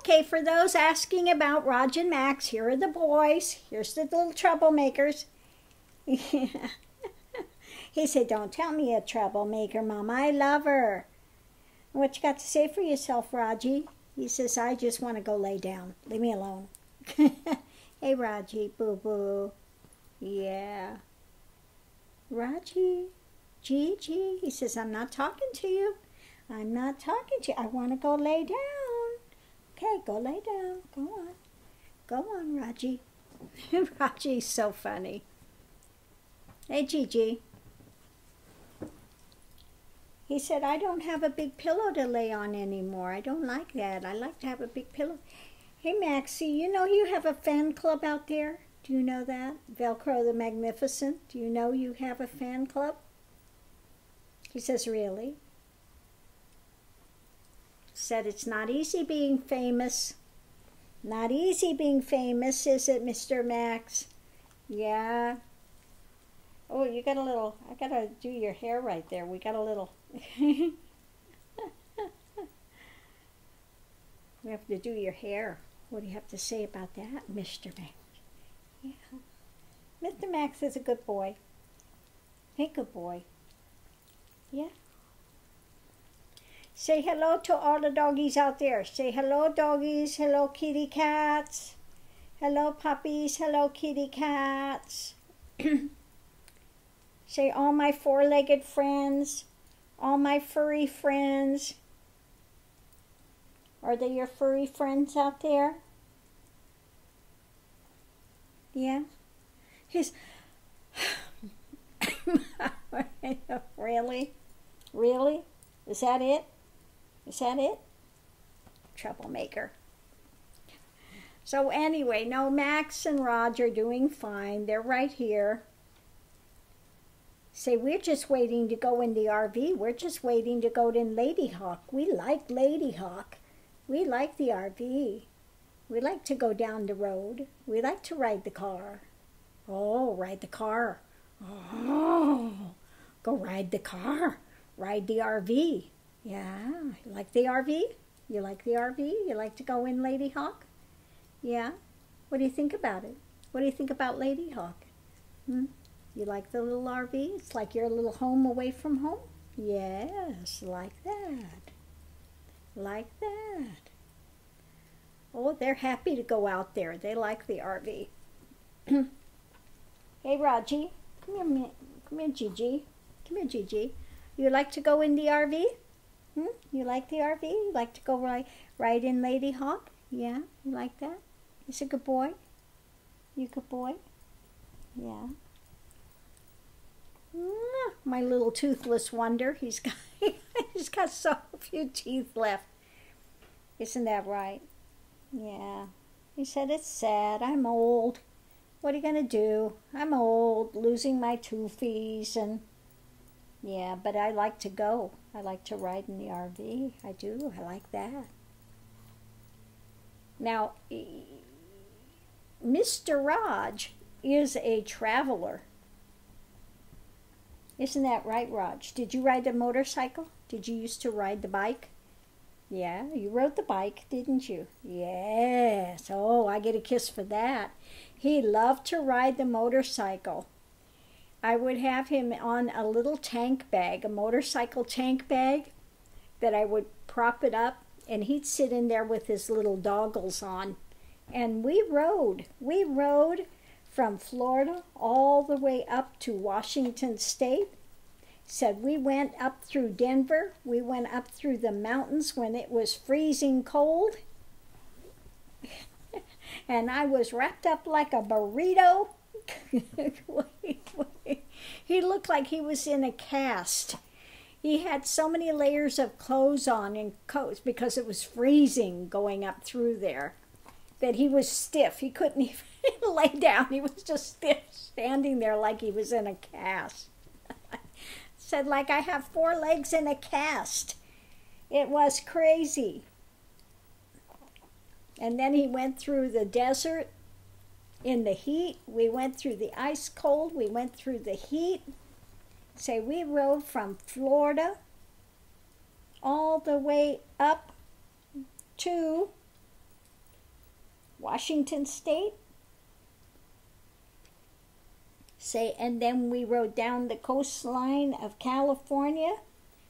Okay, for those asking about Raj and Max, here are the boys. Here's the little troublemakers. He said, don't tell me a troublemaker, Mama. I love her. What you got to say for yourself, Raji? He says, I just want to go lay down. Leave me alone. Hey, Raji, boo-boo. Yeah. Raji, Gigi. He says, I'm not talking to you. I'm not talking to you. I want to go lay down. Okay, go lay down. Go on. Go on, Raji. Raji's so funny. Hey, Gigi. He said, I don't have a big pillow to lay on anymore. I don't like that. I like to have a big pillow. Hey, Maxie, you know you have a fan club out there? Do you know that? Velcro the Magnificent. Do you know you have a fan club? He says, really? Said it's not easy being famous. Not easy being famous, is it, Mr. Max? Yeah. Oh, you got a little, I got to do your hair right there. We got a little. We have to do your hair. What do you have to say about that, Mr. Max? Yeah. Mr. Max is a good boy. Hey, good boy. Yeah. Say hello to all the doggies out there. Say hello, doggies. Hello, kitty cats. Hello, puppies. Hello, kitty cats. Say all my four-legged friends. All my furry friends. Are they your furry friends out there? Yeah? He's... Really? Really? Is that it? Is that it? Troublemaker. So anyway, no, Max and Raj are doing fine. They're right here. Say, we're just waiting to go in the RV. We're just waiting to go in Lady Hawk. We like Lady Hawk. We like the RV. We like to go down the road. We like to ride the car. Oh, ride the car. Oh, go ride the car. Ride the RV. Yeah, you like the RV? You like the RV? You like to go in Lady Hawk? Yeah? What do you think about it? What do you think about Lady Hawk? You like the little RV? It's like your little home away from home? Yes, like that. Like that. Oh, they're happy to go out there. They like the RV. Hey, Raji. Come here, Gigi. Come here, Gigi. You like to go in the RV? You like the RV? You like to go ride in Lady Hawk? Yeah, you like that? He's a good boy? You good boy? Yeah. My little toothless wonder. He's got so few teeth left. Isn't that right? Yeah. He said, it's sad. I'm old. What are you going to do? I'm old, losing my toothies and... Yeah, but I like to go. I like to ride in the RV. I do. I like that. Now, Mr. Raj is a traveler. Isn't that right, Raj? Did you ride a motorcycle? Did you used to ride the bike? Yeah, you rode the bike, didn't you? Yes. Oh, I get a kiss for that. He loved to ride the motorcycle. I would have him on a little tank bag, a motorcycle tank bag, that I would prop it up, and he'd sit in there with his little goggles on. And we rode. We rode from Florida all the way up to Washington State. Said we went up through Denver. We went up through the mountains when it was freezing cold. And I was wrapped up like a burrito. He looked like he was in a cast. He had so many layers of clothes on and coats because it was freezing going up through there that he was stiff. He couldn't even lay down. He was just stiff, standing there like he was in a cast. Said, like I have 4 legs in a cast. It was crazy. And then he went through the desert in the heat. We went through the ice cold. We went through the heat. Say, we rode from Florida all the way up to Washington State. And then we rode down the coastline of California.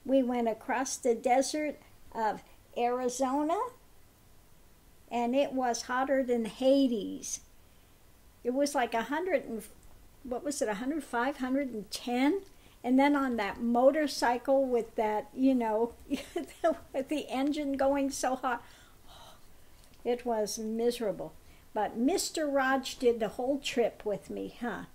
We went across the desert of Arizona, and it was hotter than Hades. It was like 105, 110? And then on that motorcycle with that, with the engine going so hot, it was miserable. But Mr. Raj did the whole trip with me, huh?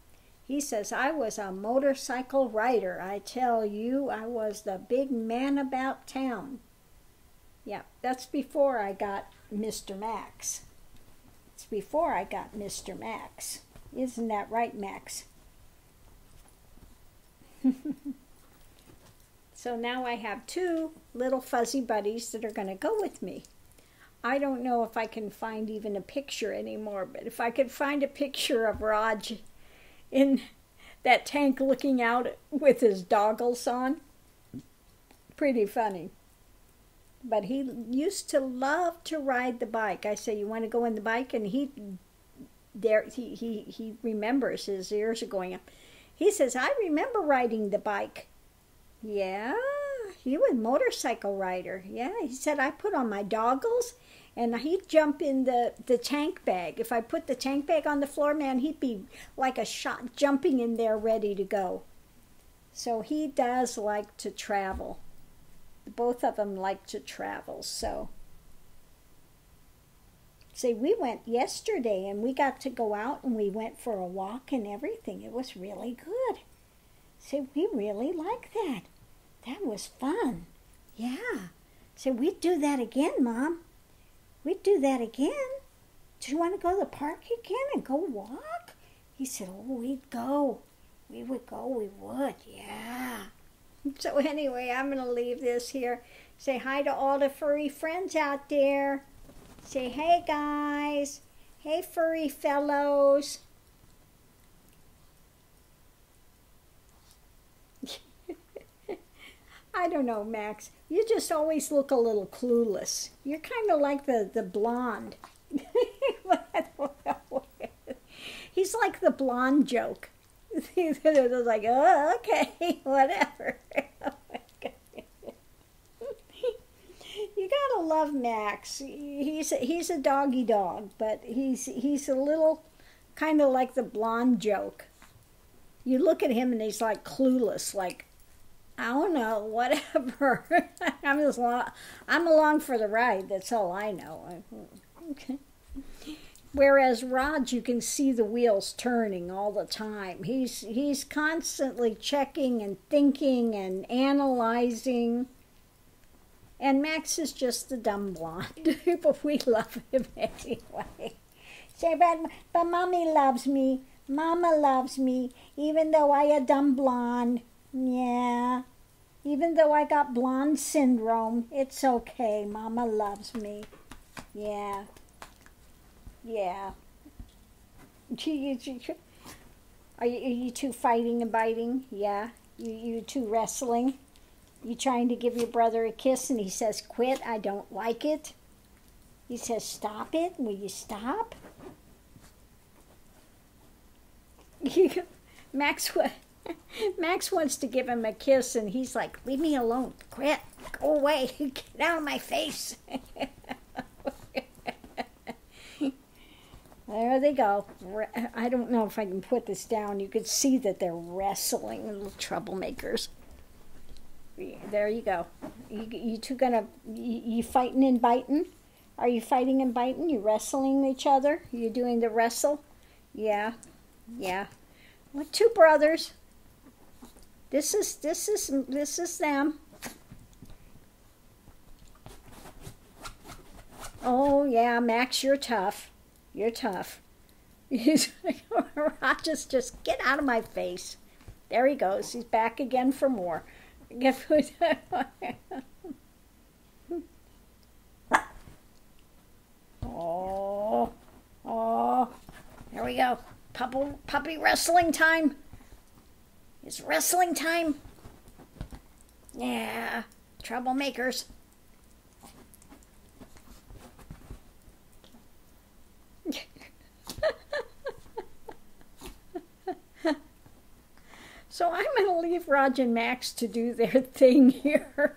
He says, I was a motorcycle rider. I tell you, I was the big man about town. Yeah, that's before I got Mr. Max. It's before I got Mr. Max. Isn't that right, Max? So now I have 2 little fuzzy buddies that are going to go with me. I don't know if I can find even a picture anymore, but if I could find a picture of Raj in that tank looking out with his goggles on, pretty funny. But he used to love to ride the bike. I say, you want to go in the bike? And he remembers, his ears are going up. He says, I remember riding the bike. Yeah, he was a motorcycle rider. Yeah, he said, I put on my goggles and he'd jump in the tank bag. If I put the tank bag on the floor, man, he'd be like a shot jumping in there ready to go. So he does like to travel. Both of them like to travel, so. See, we went yesterday and we got to go out and we went for a walk and everything. It was really good. See, we really like that. That was fun. Yeah. So we'd do that again, Mom. We'd do that again. Do you want to go to the park again and go walk? He said, oh, we'd go. We would go, we would, yeah. So anyway, I'm going to leave this here. Say hi to all the furry friends out there. Say, hey, guys. Hey, furry fellows. I don't know, Max. You just always look a little clueless. You're kind of like the blonde. He's like the blonde joke. He's like, oh, okay, whatever. You gotta love Max. He's a doggy dog, but he's a little kind of like the blonde joke. You look at him and he's like clueless, like, I don't know, whatever. I'm along for the ride. That's all I know. Okay. Whereas Raj, you can see the wheels turning all the time. He's constantly checking and thinking and analyzing. And Max is just the dumb blonde, but we love him anyway. Say, but Mommy loves me. Mama loves me, even though I a dumb blonde. Yeah. Even though I got blonde syndrome, it's okay. Mama loves me. Yeah. Yeah. Are you two fighting and biting? Yeah. You two wrestling? You trying to give your brother a kiss and he says, quit, I don't like it. He says, stop it. Will you stop? Max wants to give him a kiss and he's like, leave me alone. Quit. Go away. Get out of my face. There they go. I don't know if I can put this down. You could see that they're wrestling, little troublemakers. There you go. You two you fighting and biting? Are you fighting and biting? You wrestling each other? You doing the wrestle? Yeah. Yeah. Well, two brothers. This is them. Oh yeah, Max, you're tough. You're tough. Roger's just get out of my face. There he goes. He's back again for more. Oh, there we go. Puppy wrestling time. It's wrestling time. Yeah, troublemakers. to leave Raj and Max to do their thing here.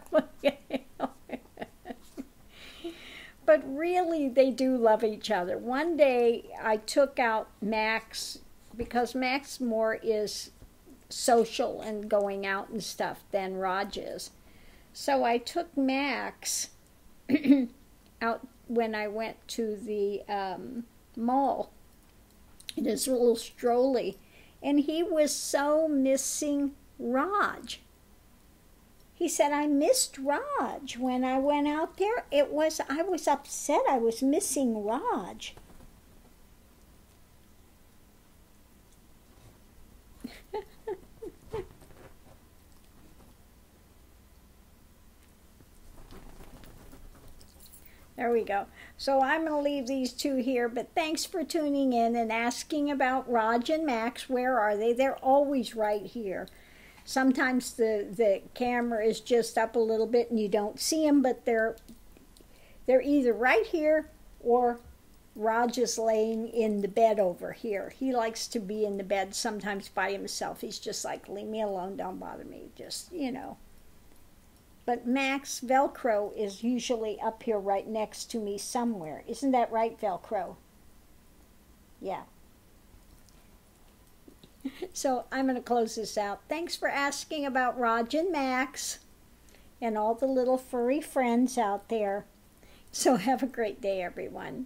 But really, they do love each other. One day, I took out Max, because Max more is social and going out and stuff than Raj is. So I took Max out when I went to the mall in his little strolley, and he was so missing Raj. He said, I missed Raj when I went out there. I was upset. I was missing Raj. There we go. So I'm going to leave these two here, but thanks for tuning in and asking about Raj and Max. Where are they? They're always right here. Sometimes the camera is just up a little bit and you don't see them, but they're either right here or Raj is laying in the bed over here. He likes to be in the bed sometimes by himself. He's just like, leave me alone, don't bother me, just, you know. But Max, Velcro is usually up here right next to me somewhere. Isn't that right, Velcro? Yeah. So I'm going to close this out. Thanks for asking about Raj and Max and all the little furry friends out there. So have a great day, everyone.